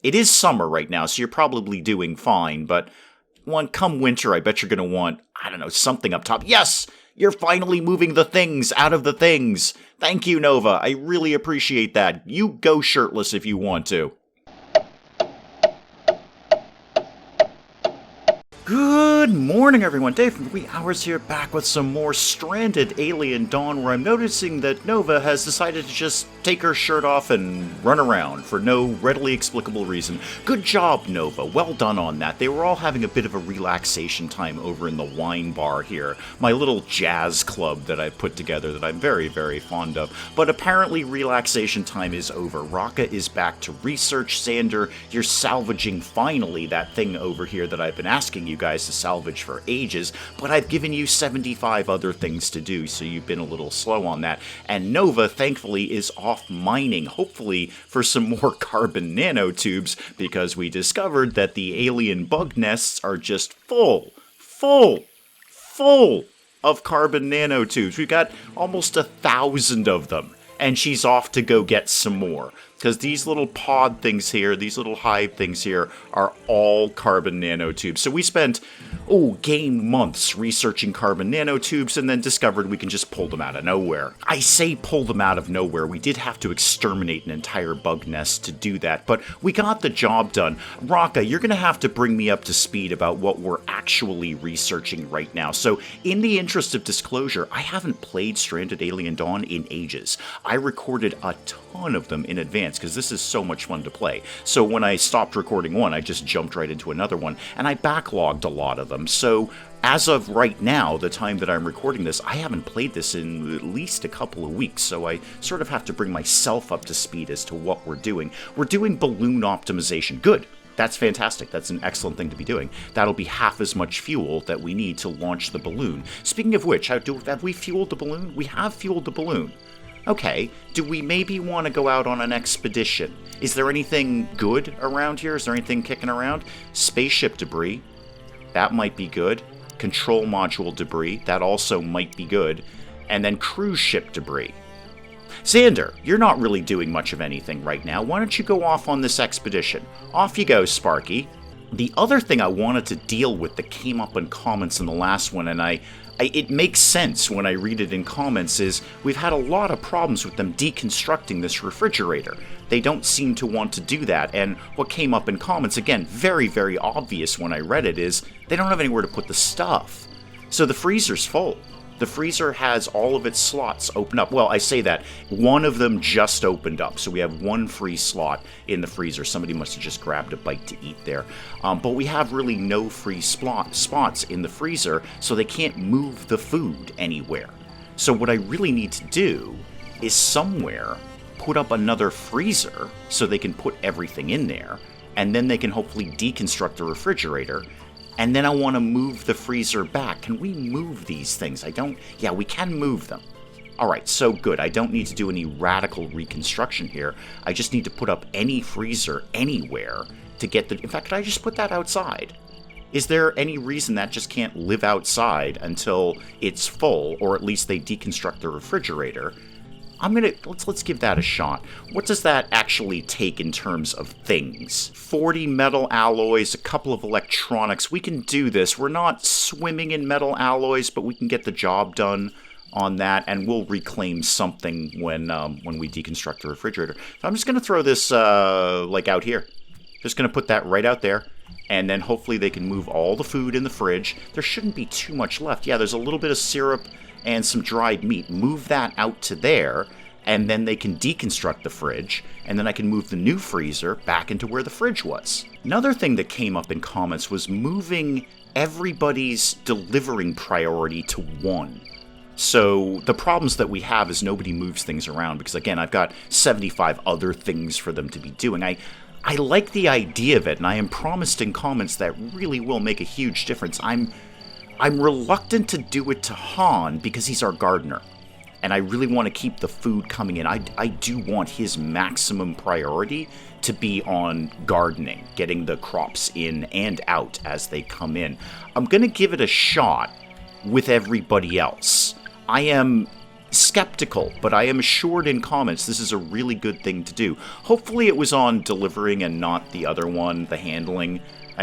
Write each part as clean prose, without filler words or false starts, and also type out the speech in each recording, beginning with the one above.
It is summer right now, so you're probably doing fine, but come winter, I bet you're going to want, I don't know, something up top. Yes! You're finally moving the things out of the things! Thank you, Nova. I really appreciate that. You go shirtless if you want to. Good morning, everyone. Dave from Wee Hours here, back with some more Stranded Alien Dawn, where I'm noticing that Nova has decided to just take her shirt off and run around for no readily explicable reason. Good job, Nova. Well done on that. They were all having a bit of a relaxation time over in the wine bar here, my little jazz club that I've put together that I'm very, very fond of. But apparently relaxation time is over. Raka is back to research. Xander, you're salvaging finally that thing over here that I've been asking you guys to salvage for ages, but I've given you 75 other things to do, so you've been a little slow on that. And Nova, thankfully, is off mining, hopefully for some more carbon nanotubes, because we discovered that the alien bug nests are just full of carbon nanotubes. We've got almost 1,000 of them, and she's off to go get some more. Because these little pod things here, these little hive things here, are all carbon nanotubes. So we spent, game months researching carbon nanotubes and then discovered we can just pull them out of nowhere. I say pull them out of nowhere. We did have to exterminate an entire bug nest to do that, but we got the job done. Raka, you're going to have to bring me up to speed about what we're actually researching right now. So in the interest of disclosure, I haven't played Stranded Alien Dawn in ages. I recorded a ton of them in advance, because this is so much fun to play. So when I stopped recording one, I just jumped right into another one, and I backlogged a lot of them. So as of right now, the time that I'm recording this, I haven't played this in at least a couple of weeks, so I sort of have to bring myself up to speed as to what we're doing. We're doing balloon optimization. Good. That's fantastic. That's an excellent thing to be doing. That'll be half as much fuel that we need to launch the balloon. Speaking of which, have we fueled the balloon? We have fueled the balloon. Okay, do we maybe want to go out on an expedition? Is there anything good around here? Is there anything kicking around? Spaceship debris. That might be good. Control module debris. That also might be good. And then cruise ship debris. Xander, you're not really doing much of anything right now. Why don't you go off on this expedition? Off you go, Sparky. The other thing I wanted to deal with that came up in comments in the last one, and it makes sense when I read it in comments, is we've had a lot of problems with them deconstructing this refrigerator. They don't seem to want to do that, and what came up in comments, again, very, very obvious when I read it, is they don't have anywhere to put the stuff. So the freezer's full. The freezer has all of its slots open up. Well, I say that. One of them just opened up, so we have one free slot in the freezer. Somebody must have just grabbed a bite to eat there. But we have really no free spots in the freezer, so they can't move the food anywhere. So what I really need to do is somewhere put up another freezer so they can put everything in there, and then they can hopefully deconstruct the refrigerator. And then I want to move the freezer back. Can we move these things? Yeah, we can move them. Alright, so good. I don't need to do any radical reconstruction here. I just need to put up any freezer anywhere to get the... In fact, could I just put that outside? Is there any reason that just can't live outside until it's full, or at least they deconstruct the refrigerator? Let's give that a shot. What does that actually take in terms of things? 40 metal alloys, a couple of electronics. We can do this. We're not swimming in metal alloys, but we can get the job done on that, and we'll reclaim something when we deconstruct the refrigerator. So I'm just going to throw this out here. Just going to put that right out there, and then hopefully they can move all the food in the fridge. There shouldn't be too much left. Yeah, there's a little bit of syrup and some dried meat. Move that out to there, and then they can deconstruct the fridge, and then I can move the new freezer back into where the fridge was. Another thing that came up in comments was moving everybody's delivering priority to 1. So the problems that we have is nobody moves things around, because again, I've got 75 other things for them to be doing. I like the idea of it, and I am promised in comments that really will make a huge difference. I'm reluctant to do it to Han because he's our gardener, and I really want to keep the food coming in. I do want his maximum priority to be on gardening, getting the crops in and out as they come in. I'm going to give it a shot with everybody else. I am skeptical, but I am assured in comments this is a really good thing to do. Hopefully it was on delivering and not the other one, the handling.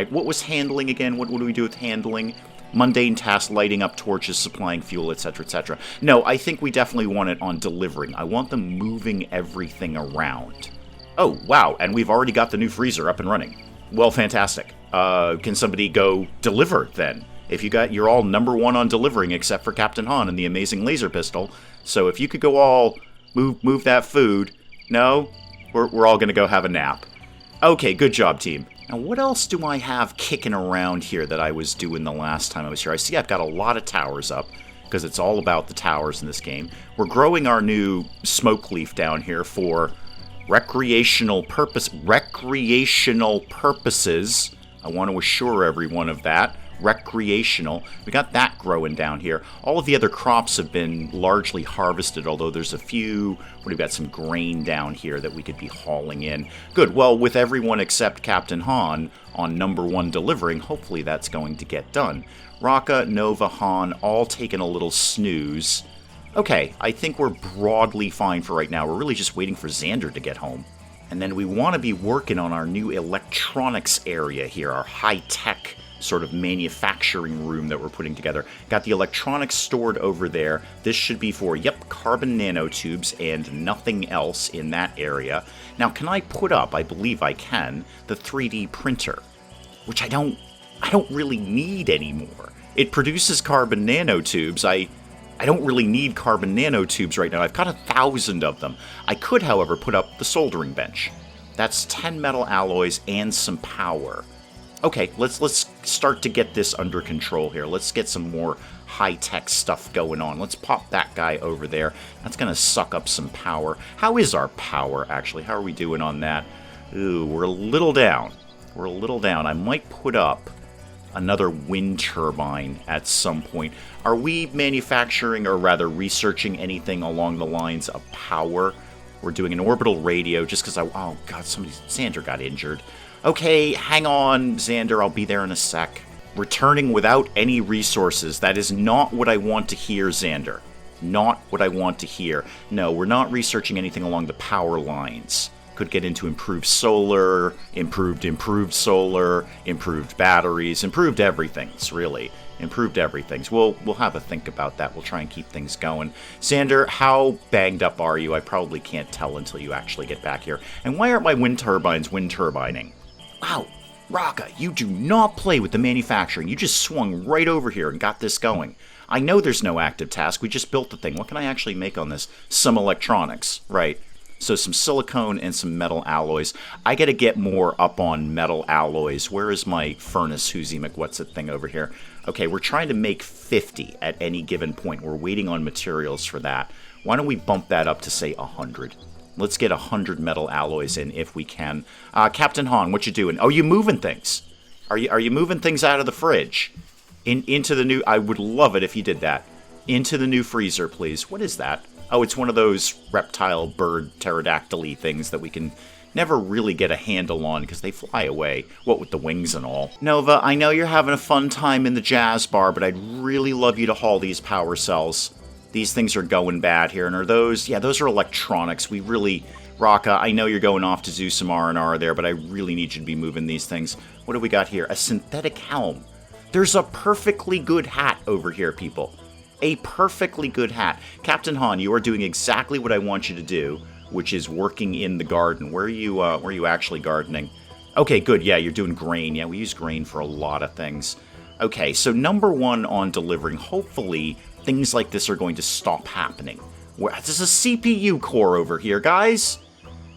What was handling again? What do we do with handling? Mundane tasks, lighting up torches, supplying fuel, etc., etc. No, I think we definitely want it on delivering. I want them moving everything around. Oh, wow, and we've already got the new freezer up and running. Well, fantastic. Can somebody go deliver, then? If you're all #1 on delivering, except for Captain Han and the amazing laser pistol. So if you could go all move that food. No? We're all going to go have a nap. Okay, good job, team. Now, what else do I have kicking around here that I was doing the last time I was here? I see I've got a lot of towers up, because it's all about the towers in this game. We're growing our new smoke leaf down here for recreational purposes. I want to assure everyone of that. Recreational. We got that growing down here. All of the other crops have been largely harvested, although there's a few. We've got some grain down here that we could be hauling in. Good. Well, with everyone except Captain Han on #1 delivering, hopefully that's going to get done. Raka, Nova, Han, all taking a little snooze. Okay, I think we're broadly fine for right now. We're really just waiting for Xander to get home. And then we want to be working on our new electronics area here, our high-tech sort of manufacturing room that we're putting together. Got the electronics stored over there. This should be for, carbon nanotubes and nothing else in that area. Now, can I put up, I believe I can, the 3D printer, which I don't really need anymore. It produces carbon nanotubes. I don't really need carbon nanotubes right now. I've got 1,000 of them. I could, however, put up the soldering bench. That's 10 metal alloys and some power. Okay, let's start to get this under control here. Let's get some more high-tech stuff going on. Let's pop that guy over there. That's going to suck up some power. How is our power, actually? How are we doing on that? Ooh, we're a little down. We're a little down. I might put up another wind turbine at some point. Are we manufacturing, or rather researching anything along the lines of power? We're doing an orbital radio just because oh god, Xander got injured. Okay, hang on, Xander, I'll be there in a sec. Returning without any resources. That is not what I want to hear, Xander. Not what I want to hear. No, we're not researching anything along the power lines. Could get into improved solar, improved solar, improved batteries, improved everythings, really. Improved everythings. We'll have a think about that. We'll try and keep things going. Xander, how banged up are you? I probably can't tell until you actually get back here. And why aren't my wind turbines wind turbining? Wow, Raka, you do not play with the manufacturing. You just swung right over here and got this going. I know there's no active task. We just built the thing. What can I actually make on this? Some electronics, right? So some silicone and some metal alloys. I got to get more up on metal alloys. Where is my furnace Hoosie McWhat's-it thing over here? Okay, we're trying to make 50 at any given point. We're waiting on materials for that. Why don't we bump that up to, say, 100? Let's get 100 metal alloys in if we can. Captain Han, what you doing? Oh, you moving things. Are you moving things out of the fridge? Into the new... I would love it if you did that. Into the new freezer, please. What is that? Oh, it's one of those reptile, bird, pterodactyl-y things that we can never really get a handle on because they fly away. What with the wings and all. Nova, I know you're having a fun time in the jazz bar, but I'd really love you to haul these power cells. These things are going bad here. And are those... Yeah, those are electronics. We really... Raka, I know you're going off to do some R&R there, but I really need you to be moving these things. What do we got here? A synthetic helm. There's a perfectly good hat over here, people. A perfectly good hat. Captain Han, you are doing exactly what I want you to do, which is working in the garden. Where are you actually gardening? Okay, good. Yeah, you're doing grain. Yeah, we use grain for a lot of things. Okay, so #1 on delivering. Hopefully, things like this are going to stop happening. There's a CPU core over here, guys.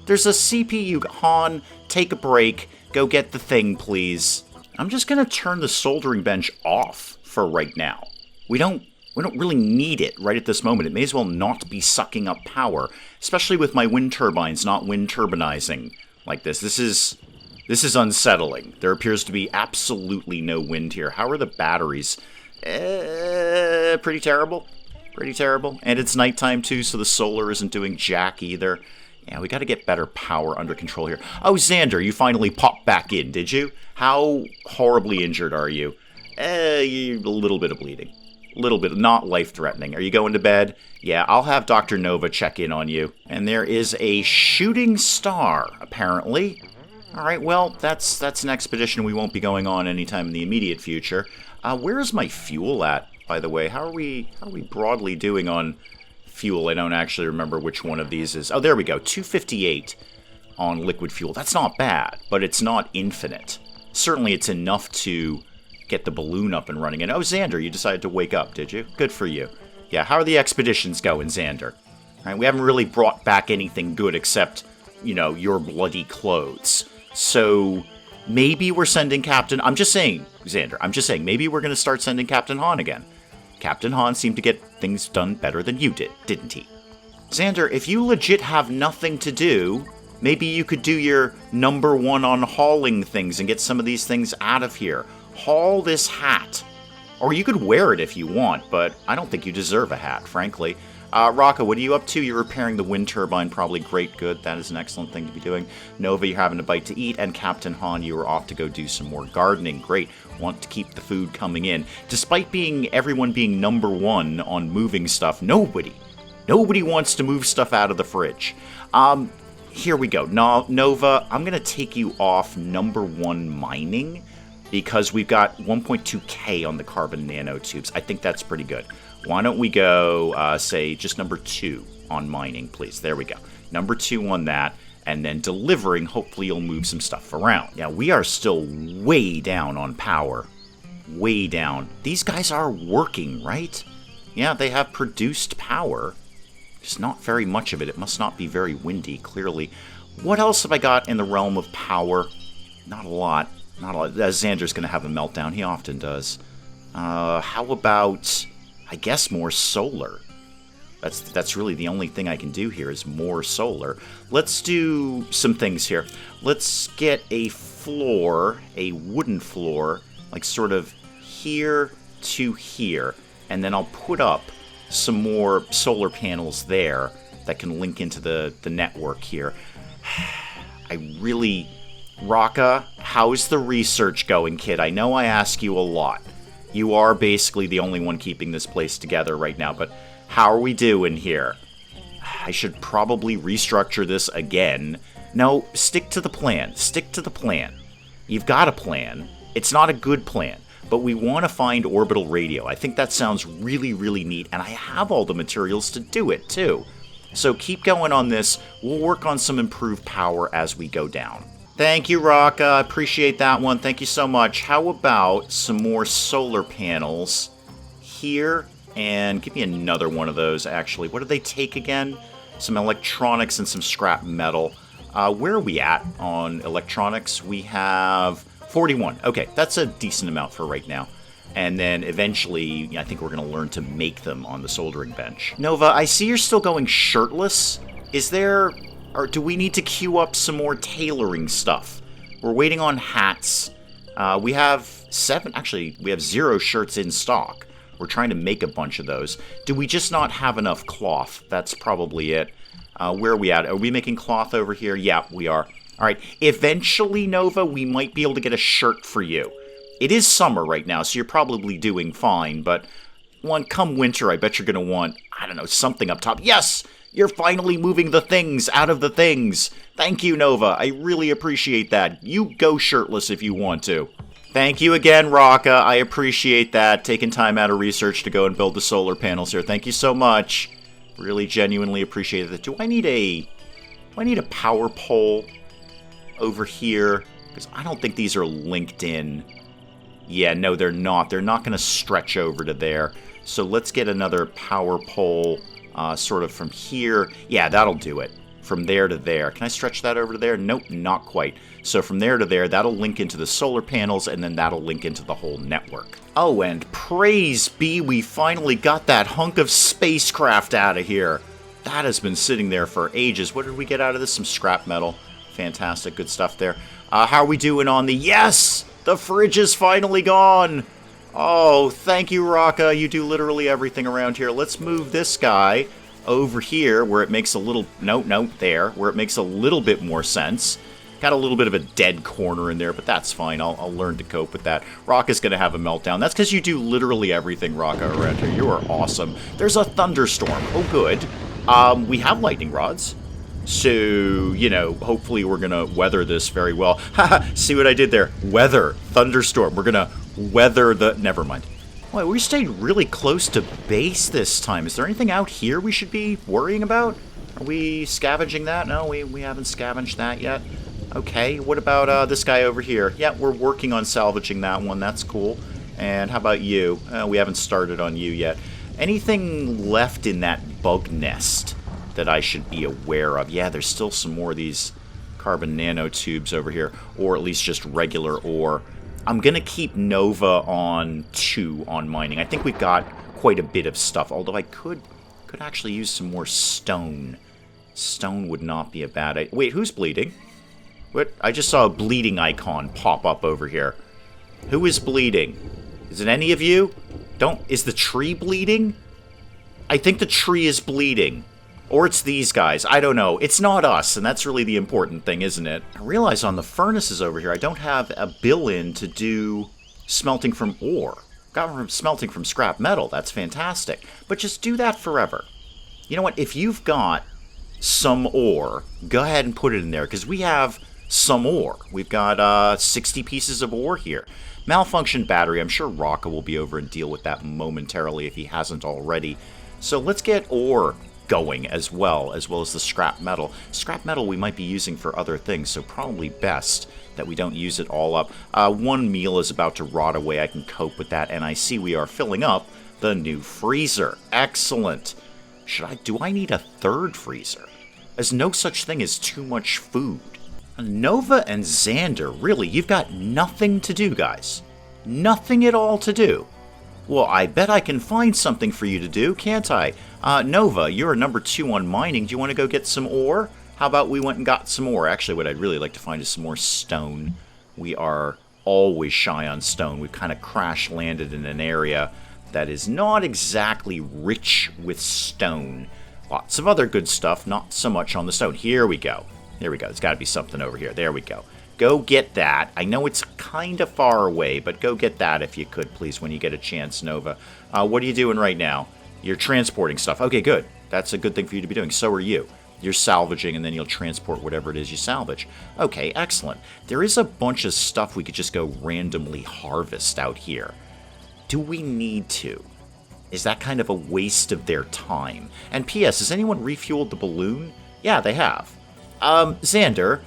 There's a CPU. Han, take a break. Go get the thing, please. I'm just going to turn the soldering bench off for right now. We don't really need it right at this moment. It may as well not be sucking up power, especially with my wind turbines not wind turbinizing like this. This is unsettling. There appears to be absolutely no wind here. How are the batteries? Pretty terrible. Pretty terrible. And it's nighttime too, so the solar isn't doing jack either. Yeah, we got to get better power under control here. Oh, Xander, you finally popped back in, did you? How horribly injured are you? A little bit of bleeding. Little bit, not life-threatening. Are you going to bed? Yeah, I'll have Dr. Nova check in on you. And there is a shooting star, apparently. All right, well, that's an expedition we won't be going on anytime in the immediate future. Where is my fuel at, by the way? How are we broadly doing on fuel? I don't actually remember which one of these is. Oh, there we go, 258 on liquid fuel. That's not bad, but it's not infinite. Certainly it's enough to get the balloon up and running. And oh, Xander, you decided to wake up, did you? Good for you. Yeah, how are the expeditions going, Xander? All right, we haven't really brought back anything good except, you know, your bloody clothes. So maybe we're sending Captain... I'm just saying, Xander, maybe we're going to start sending Captain Han again. Captain Han seemed to get things done better than you did, didn't he? Xander, if you legit have nothing to do, maybe you could do your #1 on hauling things and get some of these things out of here. Haul this hat. Or you could wear it if you want, but I don't think you deserve a hat, frankly. Rocco, what are you up to? You're repairing the wind turbine. Probably great, good. That is an excellent thing to be doing. Nova, you're having a bite to eat. And Captain Han, you are off to go do some more gardening. Great. Want to keep the food coming in. Despite everyone being #1 on moving stuff, nobody wants to move stuff out of the fridge. Here we go. Nova, I'm going to take you off #1 mining, because we've got 1.2k on the carbon nanotubes. I think that's pretty good. Why don't we go, say, just #2 on mining, please. There we go. #2 on that, and then delivering, hopefully you'll move some stuff around. Yeah, we are still way down on power. Way down. These guys are working, right? Yeah, they have produced power. Just not very much of it. It must not be very windy, clearly. What else have I got in the realm of power? Not a lot. Not a lot. Xander's going to have a meltdown. He often does. How about, I guess, more solar? That's really the only thing I can do here is more solar. Let's do some things here. Let's get a floor, a wooden floor, like sort of here to here. And then I'll put up some more solar panels there that can link into the network here. I really... Raka, how's the research going, kid? I know I ask you a lot. You are basically the only one keeping this place together right now, but how are we doing here? I should probably restructure this again. No, stick to the plan. Stick to the plan. You've got a plan. It's not a good plan, but we want to find orbital radio. I think that sounds really, really neat, and I have all the materials to do it, too. So keep going on this. We'll work on some improved power as we go down. Thank you, Raka. I appreciate that one. Thank you so much. How about some more solar panels here? And give me another one of those, actually. What do they take again? Some electronics and some scrap metal. Where are we at on electronics? We have 41. Okay, that's a decent amount for right now. And then eventually, I think we're going to learn to make them on the soldering bench. Nova, I see you're still going shirtless. Is there... Or do we need to queue up some more tailoring stuff? We're waiting on hats. We have 0 shirts in stock. We're trying to make a bunch of those. Do we just not have enough cloth? That's probably it. Where are we at? Are we making cloth over here? Yeah, we are. All right. Eventually, Nova, we might be able to get a shirt for you. It is summer right now, so you're probably doing fine. But come winter, I bet you're going to want, I don't know, something up top. Yes! You're finally moving the things out of the things. Thank you, Nova. I really appreciate that. You go shirtless if you want to. Thank you again, Raka. I appreciate that. Taking time out of research to go and build the solar panels here. Thank you so much. Really genuinely appreciate it. Do I need a power pole over here? Because I don't think these are linked in. Yeah, no, they're not. They're not going to stretch over to there. So let's get another power pole. Sort of from here. Yeah, that'll do it. From there to there. Can I stretch that over to there? Nope, not quite. So from there to there, that'll link into the solar panels, and then that'll link into the whole network. Oh, and praise be, we finally got that hunk of spacecraft out of here. That has been sitting there for ages. What did we get out of this? Some scrap metal. Fantastic, good stuff there. How are we doing on the... Yes! The fridge is finally gone! Oh, thank you, Raka. You do literally everything around here. Let's move this guy over here where it makes a little... No, there. Where it makes a little bit more sense. Got a little bit of a dead corner in there, but that's fine. I'll learn to cope with that. Rock is going to have a meltdown. That's because you do literally everything, Rocka, around here. You are awesome. There's a thunderstorm. Oh, good. We have lightning rods. So, you know, hopefully we're going to weather this very well. Haha, see what I did there? Weather. Thunderstorm. We're going to weather the... Never mind. Boy, we stayed really close to base this time. Is there anything out here we should be worrying about? Are we scavenging that? No, we haven't scavenged that yet. Okay, what about this guy over here? Yeah, we're working on salvaging that one. That's cool. And how about you? We haven't started on you yet. Anything left in that bug nest that I should be aware of? Yeah, there's still some more of these carbon nanotubes over here, or at least just regular ore. I'm going to keep Nova on 2 on mining. I think we've got quite a bit of stuff, although I could actually use some more stone. Stone would not be a bad idea. Wait, who's bleeding? What? I just saw a bleeding icon pop up over here. Who is bleeding? Is it any of you? Is the tree bleeding? I think the tree is bleeding. Or it's these guys. I don't know. It's not us, and that's really the important thing, isn't it? I realize on the furnaces over here, I don't have a bill in to do smelting from ore. Got from smelting from scrap metal. That's fantastic. But just do that forever. You know what? If you've got some ore, go ahead and put it in there, because we have some ore. We've got 60 pieces of ore here. Malfunction battery. I'm sure Rocka will be over and deal with that momentarily if he hasn't already. So let's get ore going as well as the scrap metal. Scrap metal we might be using for other things, so probably best that we don't use it all up. One meal is about to rot away. I can cope with that, and I see we are filling up the new freezer. Excellent. Do I need a third freezer? There's no such thing as too much food. Nova and Xander, really, you've got nothing to do, guys. Nothing at all to do. Well, I bet I can find something for you to do, can't I? Nova, you're number 2 on mining. Do you want to go get some ore? How about we went and got some ore? Actually, what I'd really like to find is some more stone. We are always shy on stone. We've kind of crash-landed in an area that is not exactly rich with stone. Lots of other good stuff, not so much on the stone. Here we go. There we go. There's got to be something over here. There we go. Go get that. I know it's kind of far away, but go get that if you could, please, when you get a chance, Nova. What are you doing right now? You're transporting stuff. Okay, good. That's a good thing for you to be doing. So are you. You're salvaging, and then you'll transport whatever it is you salvage. Okay, excellent. There is a bunch of stuff we could just go randomly harvest out here. Do we need to? Is that kind of a waste of their time? And P.S., has anyone refueled the balloon? Yeah, they have. Xander,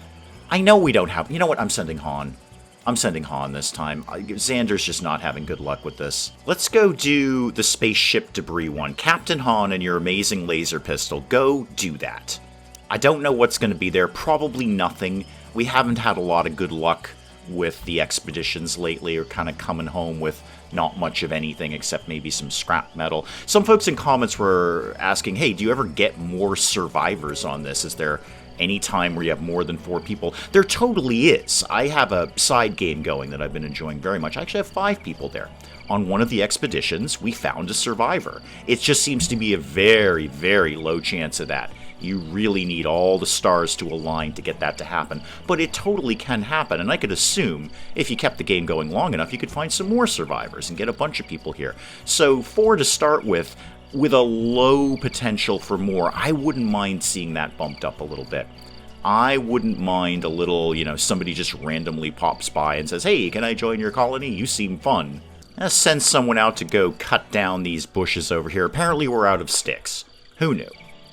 I know we don't have... You know what? I'm sending Han. I'm sending Han this time. Xander's just not having good luck with this. Let's go do the spaceship debris one. Captain Han and your amazing laser pistol. Go do that. I don't know what's going to be there. Probably nothing. We haven't had a lot of good luck with the expeditions lately. We're kind of coming home with not much of anything except maybe some scrap metal. Some folks in comments were asking, hey, do you ever get more survivors on this? Is there any time where you have more than 4 people? There totally is. I have a side game going that I've been enjoying very much. I actually have 5 people there. On one of the expeditions, we found a survivor. It just seems to be a very, very low chance of that. You really need all the stars to align to get that to happen. But it totally can happen, and I could assume if you kept the game going long enough, you could find some more survivors and get a bunch of people here. So 4 to start with a low potential for more. I wouldn't mind seeing that bumped up a little bit. I wouldn't mind a little, somebody just randomly pops by and says, hey, can I join your colony? You seem fun. Let's send someone out to go cut down these bushes over here. Apparently we're out of sticks. Who knew?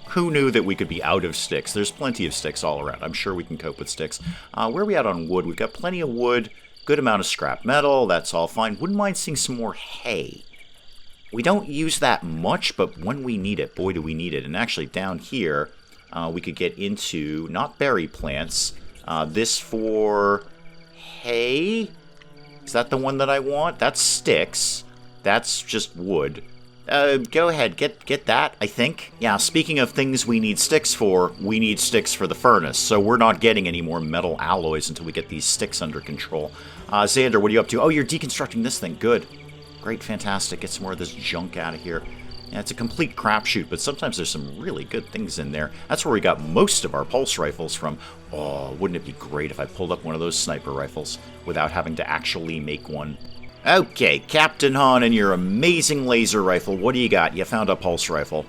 Who knew that we could be out of sticks? There's plenty of sticks all around. I'm sure we can cope with sticks. Where are we at on wood? We've got plenty of wood, good amount of scrap metal. That's all fine. Wouldn't mind seeing some more hay. We don't use that much, but when we need it, boy, do we need it. And actually down here, we could get into, not berry plants, this for hay. Is that the one that I want? That's sticks. That's just wood. Go ahead, get that, I think. Yeah, speaking of things we need sticks for, we need sticks for the furnace, so we're not getting any more metal alloys until we get these sticks under control. Xander, what are you up to? Oh, you're deconstructing this thing. Good. Great, fantastic. Get some more of this junk out of here. Yeah, it's a complete crapshoot, but sometimes there's some really good things in there. That's where we got most of our pulse rifles from. Oh, wouldn't it be great if I pulled up one of those sniper rifles without having to actually make one? Okay, Captain Han and your amazing laser rifle. What do you got? You found a pulse rifle.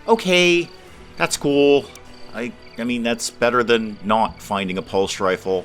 Okay, that's cool. I mean, that's better than not finding a pulse rifle.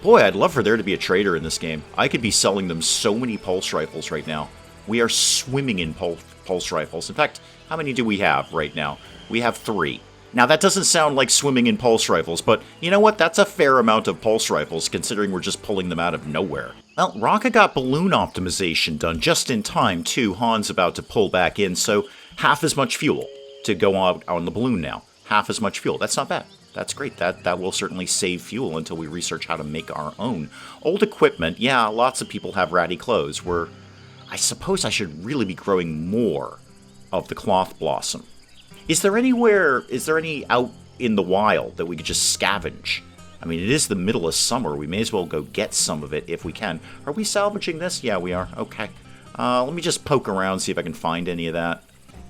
Boy, I'd love for there to be a trader in this game. I could be selling them so many pulse rifles right now. We are swimming in pulse rifles. In fact, how many do we have right now? We have 3. Now, that doesn't sound like swimming in pulse rifles, but you know what? That's a fair amount of pulse rifles, considering we're just pulling them out of nowhere. Well, Raka got balloon optimization done just in time, too. Han's about to pull back in, so half as much fuel to go out on the balloon now. Half as much fuel. That's not bad. That's great. That will certainly save fuel until we research how to make our own. Old equipment, yeah, lots of people have ratty clothes. I suppose I should really be growing more of the cloth blossom. Is there any out in the wild that we could just scavenge? I mean, it is the middle of summer. We may as well go get some of it if we can. Are we salvaging this? Yeah, we are. Okay. Let me just poke around, see if I can find any of that.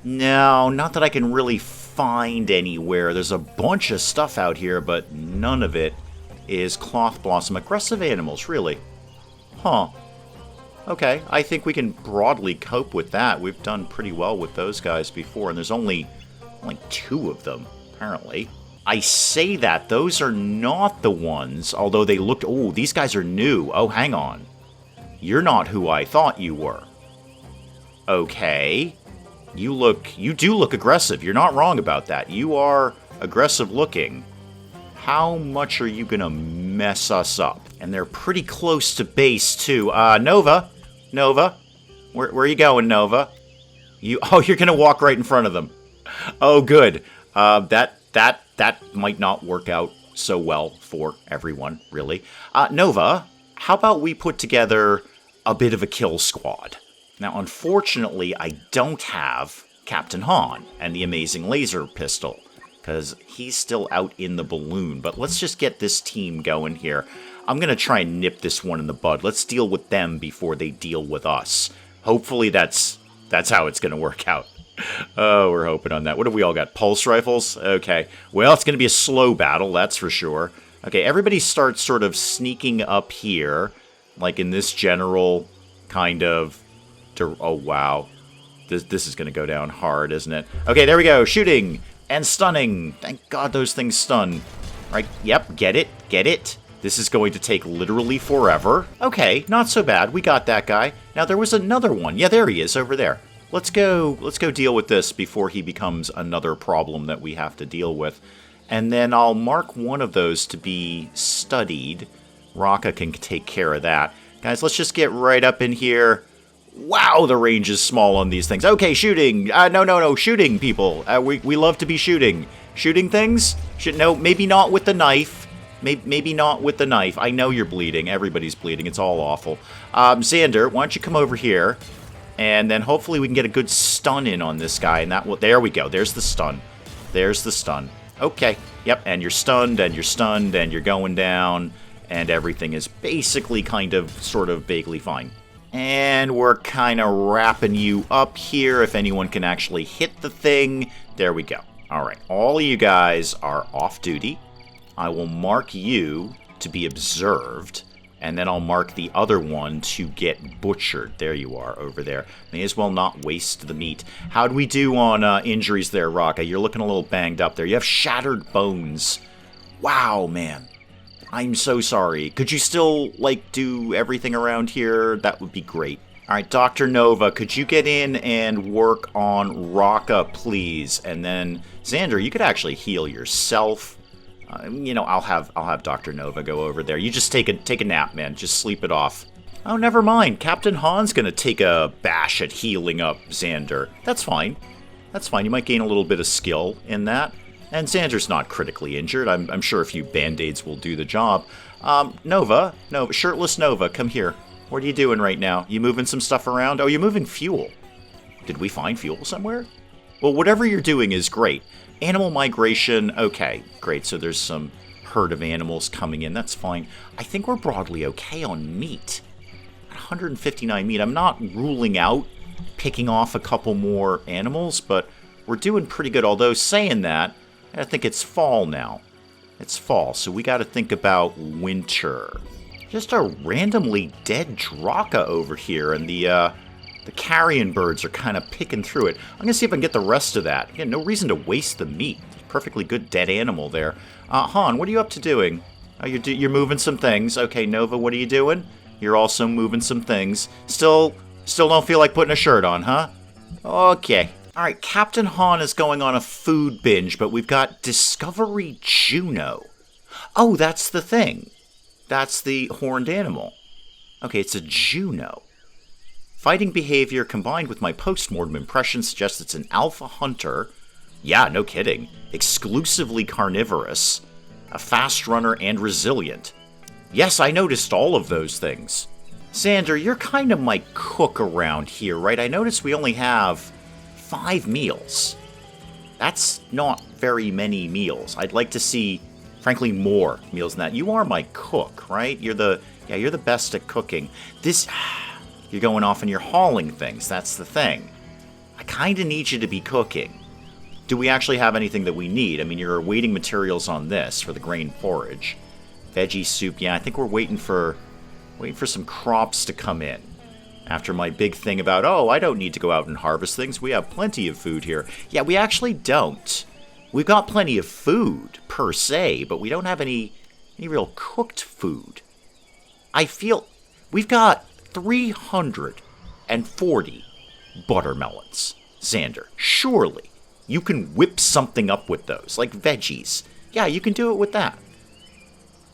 No, not that I can really find anywhere. There's a bunch of stuff out here, but none of it is cloth blossom. Aggressive animals, really? Huh. Okay, I think we can broadly cope with that. We've done pretty well with those guys before, and there's only 2 of them, apparently. I say that, those are not the ones, although they looked... Oh, these guys are new. Oh, hang on. You're not who I thought you were. Okay. You do look aggressive. You're not wrong about that. You are aggressive looking. How much are you gonna mess us up? And they're pretty close to base, too. Nova? Where are you going, Nova? You're gonna walk right in front of them. Oh, good. That might not work out so well for everyone, really. Nova, how about we put together a bit of a kill squad? Now, unfortunately, I don't have Captain Han and the amazing laser pistol, because he's still out in the balloon. But let's just get this team going here. I'm going to try and nip this one in the bud. Let's deal with them before they deal with us. Hopefully that's how it's going to work out. Oh, we're hoping on that. What have we all got? Pulse rifles? Okay. Well, it's going to be a slow battle, that's for sure. Okay, everybody starts sort of sneaking up here, like in this general kind of... Oh, wow. This is going to go down hard, isn't it? Okay, there we go. Shooting and stunning. Thank God those things stun. Right, yep, get it. This is going to take literally forever. Okay, not so bad. We got that guy. Now, there was another one. Yeah, there he is over there. Let's go deal with this before he becomes another problem that we have to deal with. And then I'll mark one of those to be studied. Raka can take care of that. Guys, let's just get right up in here. Wow, the range is small on these things. Okay, shooting. No, shooting, people. We love to be shooting. Shooting things? No, maybe not with the knife. Maybe not with the knife. I know you're bleeding. Everybody's bleeding. It's all awful. Xander, why don't you come over here? And then hopefully we can get a good stun in on this guy. And that will... There we go. There's the stun. Okay. Yep, and you're stunned, and you're going down. And everything is basically sort of vaguely fine. And we're kind of wrapping you up here if anyone can actually hit the thing. There we go. All right, all of you guys are off duty. I will mark you to be observed, and then I'll mark the other one to get butchered. There you are, over there. May as well not waste the meat. How'd we do on injuries there, Raka? You're looking a little banged up there. You have shattered bones. Wow, man. I'm so sorry. Could you still, do everything around here? That would be great. All right, Dr. Nova, could you get in and work on Raka, please? And then, Xander, you could actually heal yourself. I'll have Dr. Nova go over there. You just take a nap, man. Just sleep it off. Oh, never mind. Captain Han's gonna take a bash at healing up Xander. That's fine. You might gain a little bit of skill in that. And Xander's not critically injured. I'm sure a few band-aids will do the job. Nova, Shirtless Nova, come here. What are you doing right now? You moving some stuff around? Oh, you're moving fuel. Did we find fuel somewhere? Well, whatever you're doing is great. Animal migration, okay, great. So there's some herd of animals coming in. That's fine. I think we're broadly okay on meat. 159 meat. I'm not ruling out picking off a couple more animals, but we're doing pretty good. Although, saying that, I think it's fall now. It's fall, so we got to think about winter. Just a randomly dead Draka over here, and the carrion birds are kind of picking through it. I'm going to see if I can get the rest of that. Again, no reason to waste the meat. Perfectly good dead animal there. Han, what are you up to doing? Oh, you're moving some things. Okay, Nova, what are you doing? You're also moving some things. Still don't feel like putting a shirt on, huh? Okay. Alright, Captain Han is going on a food binge, but we've got Discovery Juno. Oh, that's the thing. That's the horned animal. Okay, it's a Juno. Fighting behavior combined with my post-mortem impression suggests it's an alpha hunter. Yeah, no kidding. Exclusively carnivorous. A fast runner and resilient. Yes, I noticed all of those things. Xander, you're kind of my cook around here, right? I noticed we only have 5 meals. That's not very many meals. I'd like to see, frankly, more meals than that. You are my cook, right? You're the best at cooking. You're going off and you're hauling things. That's the thing. I kind of need you to be cooking. Do we actually have anything that we need? I mean, you're awaiting materials on this for the grain porridge. Veggie soup. Yeah, I think we're waiting for some crops to come in. After my big thing about, oh, I don't need to go out and harvest things. We have plenty of food here. Yeah, we actually don't. We've got plenty of food, per se, but we don't have any real cooked food. I feel we've got 340 buttermelons. Xander, surely you can whip something up with those, like veggies. Yeah, you can do it with that.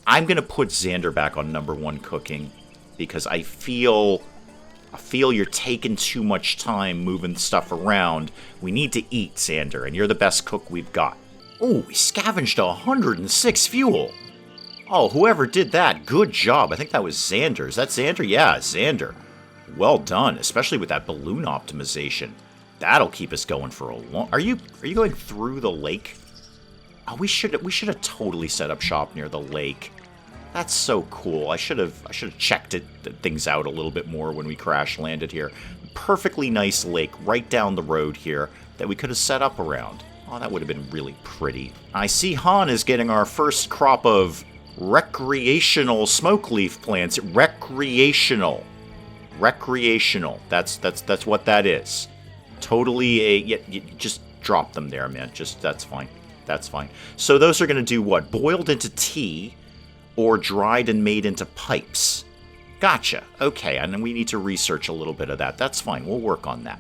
I'm going to put Xander back on #1 cooking because I feel you're taking too much time moving stuff around. We need to eat, Xander, and you're the best cook we've got. Oh, we scavenged 106 fuel. Oh, whoever did that, good job. I think that was Xander. Is that Xander? Yeah, Xander. Well done, especially with that balloon optimization. That'll keep us going for a long... Are you going through the lake? Oh, we should have totally set up shop near the lake. That's so cool. I should have checked things out a little bit more when we crash landed here. Perfectly nice lake right down the road here that we could have set up around. Oh, that would have been really pretty. I see Han is getting our first crop of recreational smoke leaf plants. Recreational. That's what that is. Totally just drop them there, man. That's fine. That's fine. So those are going to do what? Boiled into tea or dried and made into pipes. Gotcha. Okay, and then we need to research a little bit of that. That's fine. We'll work on that.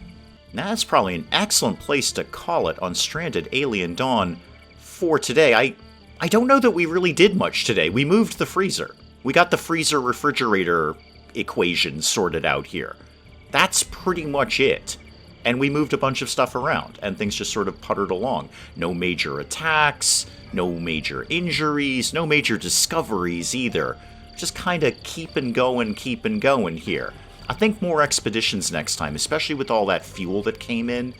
Now, that's probably an excellent place to call it on Stranded Alien Dawn for today. I don't know that we really did much today. We moved the freezer. We got the freezer-refrigerator equation sorted out here. That's pretty much it. And we moved a bunch of stuff around, and things just sort of puttered along. No major attacks, no major injuries, no major discoveries either. Just kind of keeping going here. I think more expeditions next time, especially with all that fuel that came in,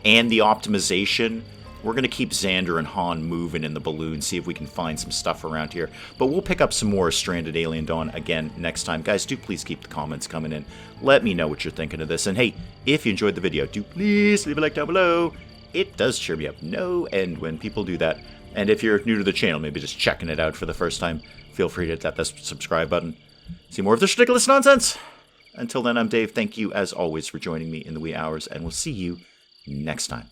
and the optimization. We're going to keep Xander and Han moving in the balloon, see if we can find some stuff around here. But we'll pick up some more Stranded Alien Dawn again next time. Guys, do please keep the comments coming in. Let me know what you're thinking of this. And hey, if you enjoyed the video, do please leave a like down below. It does cheer me up no end when people do that. And if you're new to the channel, maybe just checking it out for the first time, feel free to hit that subscribe button. See more of this ridiculous nonsense. Until then, I'm Dave. Thank you, as always, for joining me in the wee hours, and we'll see you next time.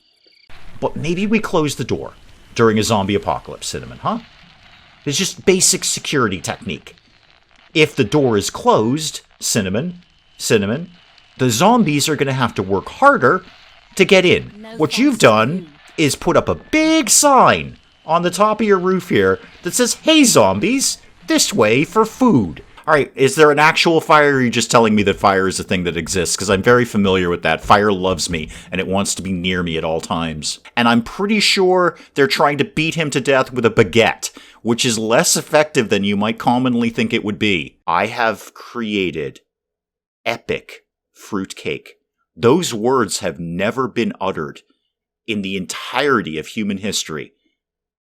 But maybe we close the door during a zombie apocalypse, Cinnamon, huh? It's just basic security technique. If the door is closed, Cinnamon, the zombies are going to have to work harder to get in. What you've done is put up a big sign on the top of your roof here that says, "Hey, zombies, this way for food." All right, is there an actual fire, or are you just telling me that fire is a thing that exists? Because I'm very familiar with that. Fire loves me, and it wants to be near me at all times. And I'm pretty sure they're trying to beat him to death with a baguette, which is less effective than you might commonly think it would be. I have created epic fruitcake. Those words have never been uttered in the entirety of human history.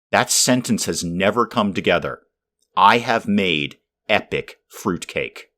That sentence has never come together. I have made epic fruitcake.